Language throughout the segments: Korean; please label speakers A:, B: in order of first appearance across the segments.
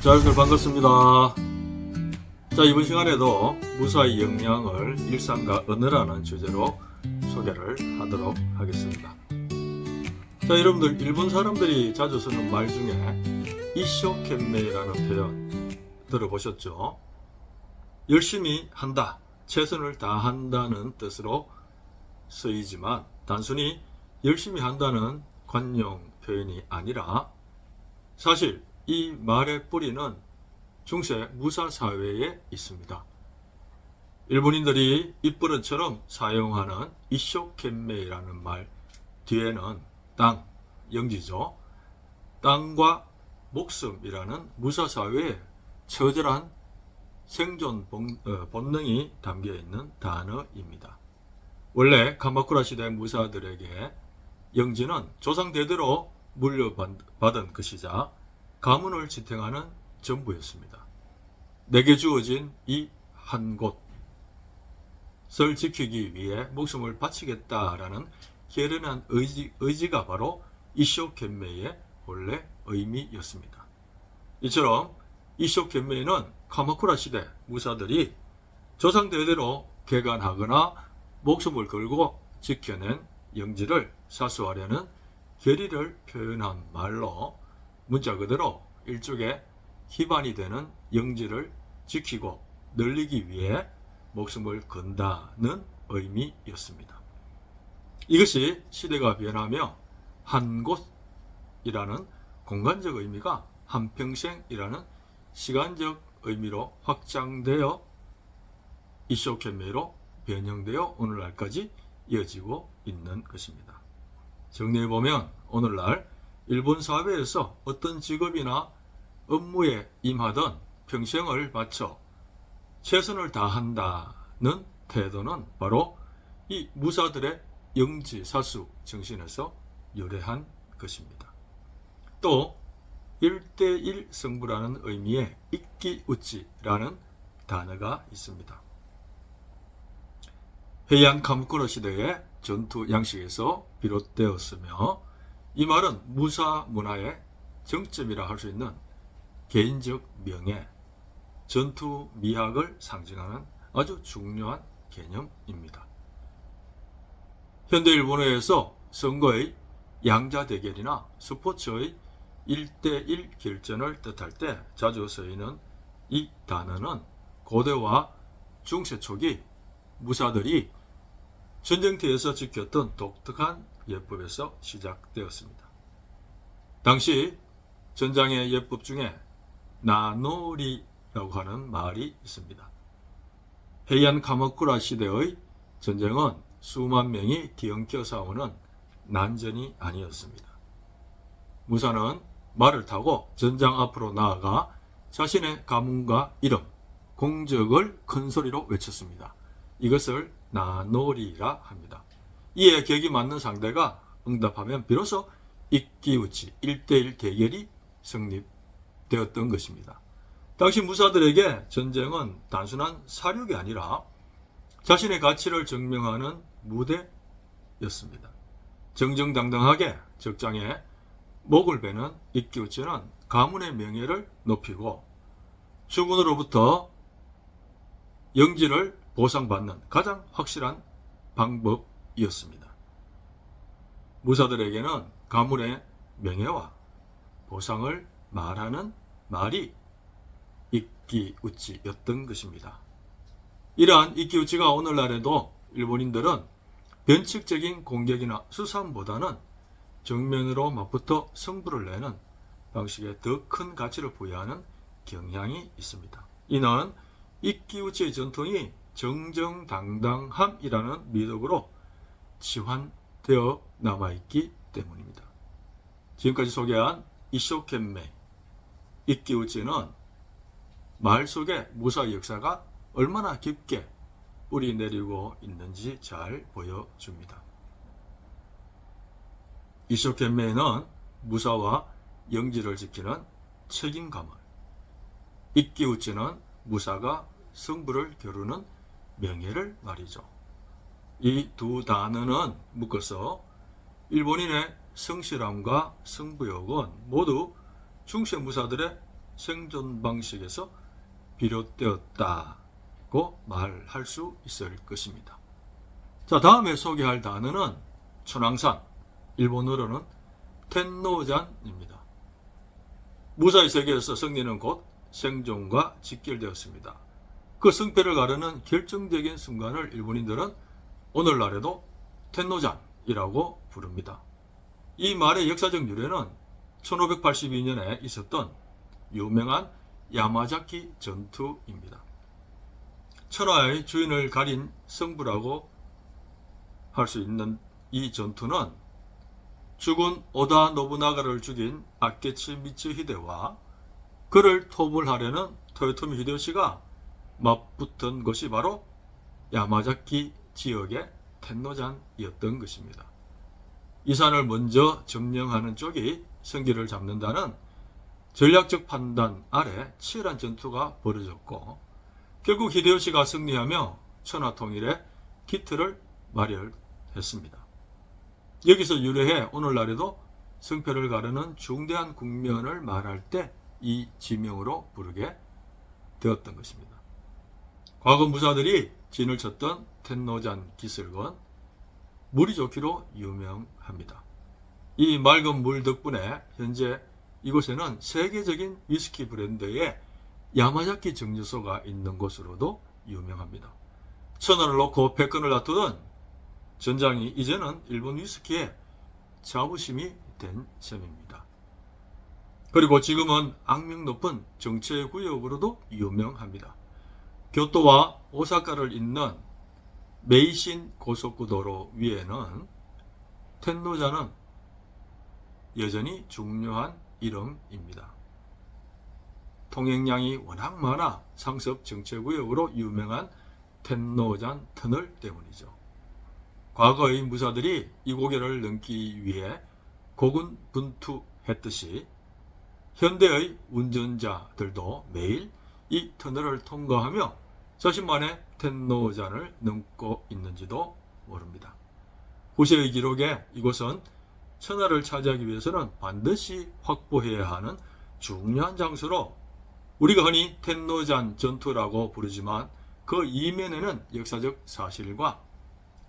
A: 자, 여러분들 반갑습니다. 자, 이번 시간에도 무사의 역량을 일상과 언어라는 주제로 소개를 하도록 하겠습니다. 자, 여러분들 일본 사람들이 자주 쓰는 말 중에 이쇼켄메이라는 표현 들어보셨죠? 열심히 한다, 최선을 다한다는 뜻으로 쓰이지만 단순히 열심히 한다는 관용 표현이 아니라 사실 이 말의 뿌리는 중세 무사 사회에 있습니다. 일본인들이 입버릇처럼 사용하는 이쇼켄메이라는 말 뒤에는 땅, 영지죠. 땅과 목숨이라는 무사 사회의 처절한 생존 본능이 담겨 있는 단어입니다. 원래 카마쿠라 시대 무사들에게 영지는 조상 대대로 물려받은 것이자 가문을 지탱하는 전부였습니다. 내게 주어진 이 한 곳을 지키기 위해 목숨을 바치겠다라는 결연한 의지가 바로 이쇼켄메이의 본래 의미였습니다. 이처럼 이쇼켄메이는 카마쿠라 시대 무사들이 조상 대대로 개간하거나 목숨을 걸고 지켜낸 영지를 사수하려는 결의를 표현한 말로 문자 그대로 일종의 기반이 되는 영지를 지키고 늘리기 위해 목숨을 건다는 의미였습니다. 이것이 시대가 변하며 한 곳이라는 공간적 의미가 한평생이라는 시간적 의미로 확장되어 이쇼켄메이로 변형되어 오늘날까지 이어지고 있는 것입니다. 정리해보면 오늘날 일본 사회에서 어떤 직업이나 업무에 임하던 평생을 바쳐 최선을 다한다는 태도는 바로 이 무사들의 영지사수 정신에서 유래한 것입니다. 또 1대1 승부라는 의미의 ikki-uchi라는 단어가 있습니다. 헤이안 카마쿠라 시대의 전투 양식에서 비롯되었으며 이 말은 무사 문화의 정점이라 할 수 있는 개인적 명예, 전투 미학을 상징하는 아주 중요한 개념입니다. 현대 일본어에서 선거의 양자 대결이나 스포츠의 1대1 결전을 뜻할 때 자주 쓰이는 이 단어는 고대와 중세 초기 무사들이 전쟁터에서 지켰던 독특한 예법에서 시작되었습니다. 당시 전장의 예법 중에 나노리라고 하는 말이 있습니다. 헤이안 카마쿠라 시대의 전쟁은 수만 명이 뒤엉켜 싸우는 난전이 아니었습니다. 무사는 말을 타고 전장 앞으로 나아가 자신의 가문과 이름, 공적을 큰 소리로 외쳤습니다. 이것을 나노리라 합니다. 이에 격이 맞는 상대가 응답하면 비로소 ikki-uchi 1대1 대결이 성립되었던 것입니다. 당시 무사들에게 전쟁은 단순한 사륙이 아니라 자신의 가치를 증명하는 무대였습니다. 정정당당하게 적장에 목을 베는 ikki-uchi는 가문의 명예를 높이고 주군으로부터 영지를 보상받는 가장 확실한 방법이었습니다. 무사들에게는 가문의 명예와 보상을 말하는 말이 ikki-uchi였던 것입니다. 이러한 ikki-uchi가 오늘날에도 일본인들은 변칙적인 공격이나 수산보다는 정면으로 맞붙어 승부를 내는 방식에 더 큰 가치를 부여하는 경향이 있습니다. 이는 ikki-uchi의 전통이 정정당당함이라는 미덕으로 치환되어 남아있기 때문입니다. 지금까지 소개한 이쇼켄메이, ikki-uchi는 말 속에 무사의 역사가 얼마나 깊게 뿌리 내리고 있는지 잘 보여줍니다. 이쇼켄메이는 무사와 영지를 지키는 책임감을, ikki-uchi는 무사가 승부를 겨루는 명예를 말이죠. 이 두 단어는 묶어서 일본인의 성실함과 승부욕은 모두 중세 무사들의 생존 방식에서 비롯되었다고 말할 수 있을 것입니다. 자, 다음에 소개할 단어는 천왕산, 일본어로는 텐노잔입니다. 무사의 세계에서 승리는 곧 생존과 직결되었습니다. 그 승패를 가르는 결정적인 순간을 일본인들은 오늘날에도 텐노잔이라고 부릅니다. 이 말의 역사적 유래는 1582년에 있었던 유명한 야마자키 전투입니다. 천하의 주인을 가린 승부라고 할 수 있는 이 전투는 죽은 오다 노부나가를 죽인 아케치 미츠히데와 그를 토벌하려는 토요토미 히데요시가 맞붙은 것이 바로 야마자키 지역의 텐노잔이었던 것입니다. 이 산을 먼저 점령하는 쪽이 승기를 잡는다는 전략적 판단 아래 치열한 전투가 벌어졌고 결국 히데요시가 승리하며 천하통일의 기틀을 마련했습니다. 여기서 유래해 오늘날에도 승패를 가르는 중대한 국면을 말할 때 이 지명으로 부르게 되었던 것입니다. 과거 무사들이 진을 쳤던 텐노잔 기슭은 물이 좋기로 유명합니다. 이 맑은 물 덕분에 현재 이곳에는 세계적인 위스키 브랜드의 야마자키 증류소가 있는 곳으로도 유명합니다. 천하를 놓고 패권을 다투던 전장이 이제는 일본 위스키의 자부심이 된 셈입니다. 그리고 지금은 악명 높은 정체구역으로도 유명합니다. 교토와 오사카를 잇는 메이신 고속도로 위에는 텐노잔은 여전히 중요한 이름입니다. 통행량이 워낙 많아 상습 정체구역으로 유명한 텐노잔 터널 때문이죠. 과거의 무사들이 이 고개를 넘기 위해 고군분투했듯이 현대의 운전자들도 매일 이 터널을 통과하며 자신만의 텐노잔을 넘고 있는지도 모릅니다. 후세의 기록에 이곳은 천하를 차지하기 위해서는 반드시 확보해야 하는 중요한 장소로 우리가 흔히 텐노잔 전투라고 부르지만 그 이면에는 역사적 사실과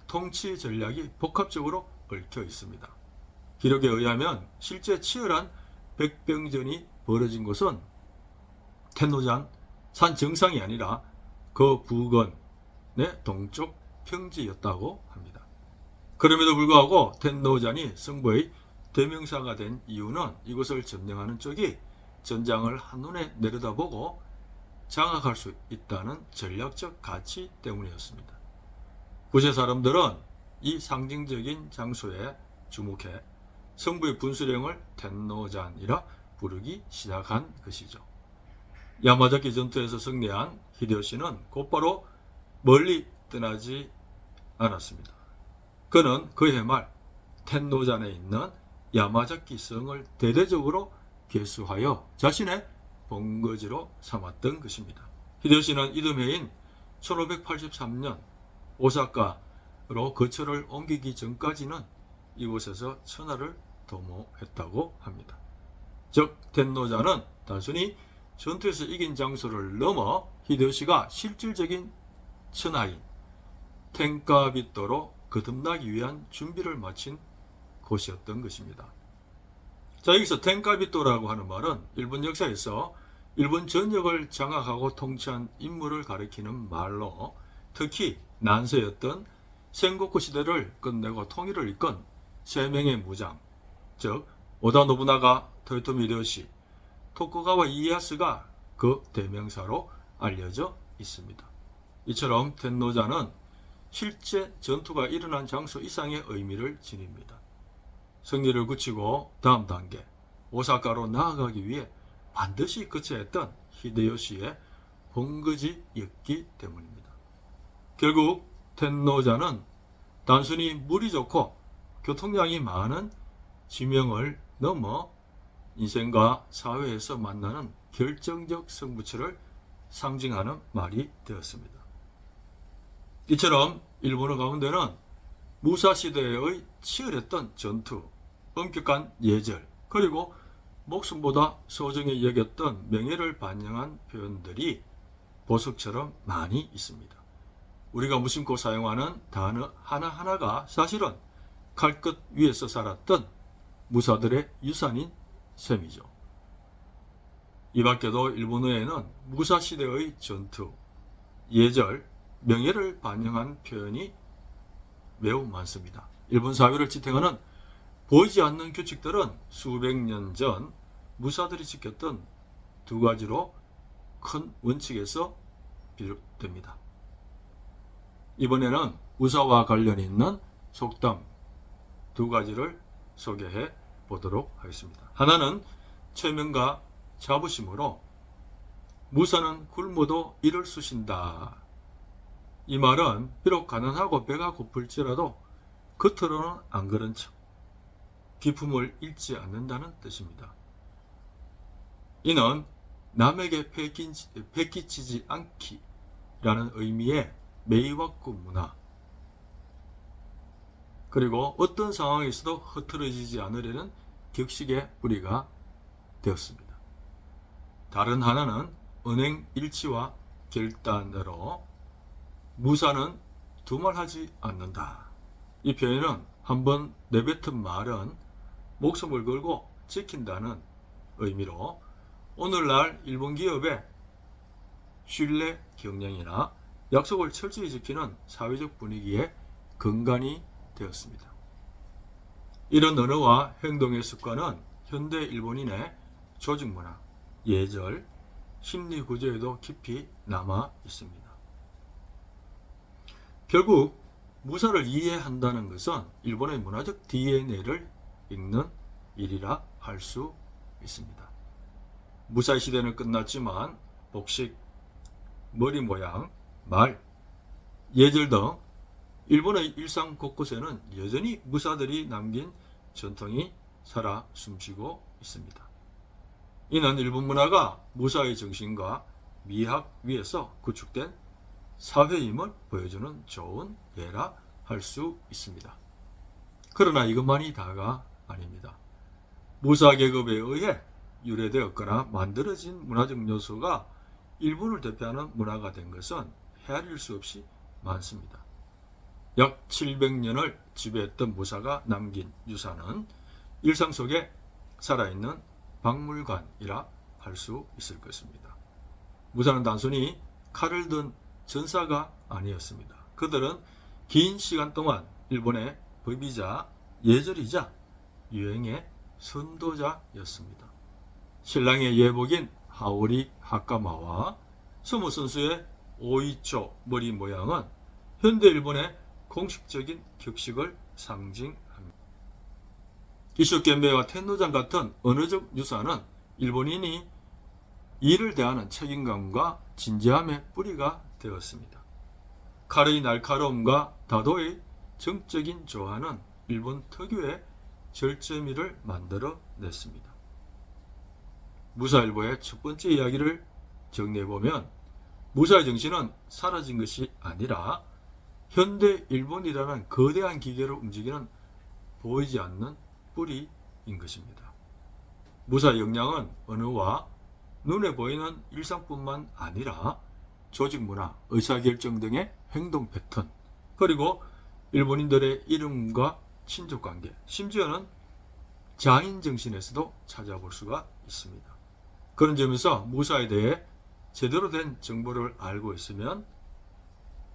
A: 통치 전략이 복합적으로 얽혀 있습니다. 기록에 의하면 실제 치열한 백병전이 벌어진 곳은 텐노잔 산 정상이 아니라 그 부근의 동쪽 평지였다고 합니다. 그럼에도 불구하고 텐노잔이 승부의 대명사가 된 이유는 이곳을 점령하는 쪽이 전장을 한눈에 내려다보고 장악할 수 있다는 전략적 가치 때문이었습니다. 구세 사람들은 이 상징적인 장소에 주목해 승부의 분수령을 텐노잔이라 부르기 시작한 것이죠. 야마자키 전투에서 승리한 히데요시는 곧바로 멀리 떠나지 않았습니다. 그는 그해 말 텐노잔에 있는 야마자키 성을 대대적으로 개수하여 자신의 본거지로 삼았던 것입니다. 히데요시는 이듬해인 1583년 오사카로 거처를 옮기기 전까지는 이곳에서 천하를 도모했다고 합니다. 즉 텐노잔은 단순히 전투에서 이긴 장소를 넘어 히데요시가 실질적인 천하인 텐카비토로 거듭나기 위한 준비를 마친 곳이었던 것입니다. 자, 여기서 텐카비토라고 하는 말은 일본 역사에서 일본 전역을 장악하고 통치한 인물을 가리키는 말로 특히 난세였던 센고쿠 시대를 끝내고 통일을 이끈 세 명의 무장, 즉 오다 노부나가, 토요토미 히데요시, 토쿠가와 이에야스가 그 대명사로 알려져 있습니다. 이처럼 텐노잔은 실제 전투가 일어난 장소 이상의 의미를 지닙니다. 승리를 굳히고 다음 단계 오사카로 나아가기 위해 반드시 거쳐야 했던 히데요시의 본거지였기 때문입니다. 결국 텐노잔은 단순히 물이 좋고 교통량이 많은 지명을 넘어 인생과 사회에서 만나는 결정적 승부처를 상징하는 말이 되었습니다. 이처럼 일본어 가운데는 무사시대의 치열했던 전투, 엄격한 예절, 그리고 목숨보다 소중히 여겼던 명예를 반영한 표현들이 보석처럼 많이 있습니다. 우리가 무심코 사용하는 단어 하나하나가 사실은 칼끝 위에서 살았던 무사들의 유산인 셈이죠. 이 밖에도 일본어에는 무사시대의 전투, 예절, 명예를 반영한 표현이 매우 많습니다. 일본 사회를 지탱하는 보이지 않는 규칙들은 수백 년 전 무사들이 지켰던 두 가지로 큰 원칙에서 비롯됩니다. 이번에는 무사와 관련이 있는 속담 두 가지를 소개해 보도록 하겠습니다. 하나는 체면과 자부심으로 무사는 굶어도 이를 쑤신다. 이 말은 비록 가난하고 배가 고플지라도 겉으로는 안 그런 척 기품을 잃지 않는다는 뜻입니다. 이는 남에게 패기치지 않기라는 의미의 메이와쿠 문화, 그리고 어떤 상황에서도 흐트러지지 않으려는 격식의 뿌리가 되었습니다. 다른 하나는 은행 일치와 결단으로 무사는 두말하지 않는다. 이 표현은 한번 내뱉은 말은 목숨을 걸고 지킨다는 의미로 오늘날 일본 기업의 신뢰 경영이나 약속을 철저히 지키는 사회적 분위기의 근간이 되었습니다. 이런 언어와 행동의 습관은 현대 일본인의 조직 문화, 예절, 심리 구조에도 깊이 남아 있습니다. 결국 무사를 이해한다는 것은 일본의 문화적 DNA를 읽는 일이라 할 수 있습니다. 무사의 시대는 끝났지만 복식, 머리 모양, 말, 예절 등 일본의 일상 곳곳에는 여전히 무사들이 남긴 전통이 살아 숨쉬고 있습니다. 이는 일본 문화가 무사의 정신과 미학 위에서 구축된 사회임을 보여주는 좋은 예라 할 수 있습니다. 그러나 이것만이 다가 아닙니다. 무사 계급에 의해 유래되었거나 만들어진 문화적 요소가 일본을 대표하는 문화가 된 것은 헤아릴 수 없이 많습니다. 약 700년을 지배했던 무사가 남긴 유산은 일상 속에 살아있는 박물관이라 할 수 있을 것입니다. 무사는 단순히 칼을 든 전사가 아니었습니다. 그들은 긴 시간 동안 일본의 법이자 예절이자 유행의 선도자였습니다. 신랑의 예복인 하오리 하카마와 스모 선수의 오이초 머리 모양은 현대 일본의 공식적인 격식을 상징합니다. 이쇼켄베와 텐노장 같은 언어적 유산은 일본인이 일을 대하는 책임감과 진지함의 뿌리가 되었습니다. 칼의 날카로움과 다도의 정적인 조화는 일본 특유의 절제미를 만들어 냈습니다. 무사일보의 첫 번째 이야기를 정리해보면 무사의 정신은 사라진 것이 아니라 현대 일본이라는 거대한 기계를 움직이는 보이지 않는 뿌리인 것입니다. 무사의 역량은 언어와 눈에 보이는 일상뿐만 아니라 조직 문화, 의사결정 등의 행동 패턴, 그리고 일본인들의 이름과 친족관계, 심지어는 장인 정신에서도 찾아볼 수가 있습니다. 그런 점에서 무사에 대해 제대로 된 정보를 알고 있으면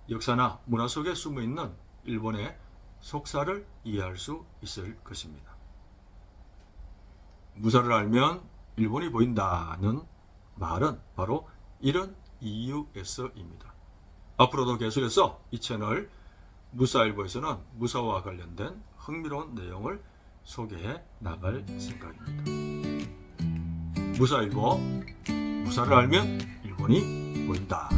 A: 역사나 문화 속에 숨어있는 일본의 속사를 이해할 수 있을 것입니다. 무사를 알면 일본이 보인다는 말은 바로 이런 이유에서입니다. 앞으로도 계속해서 이 채널 무사일보에서는 무사와 관련된 흥미로운 내용을 소개해 나갈 생각입니다. 무사일보, 무사를 알면 일본이 보인다.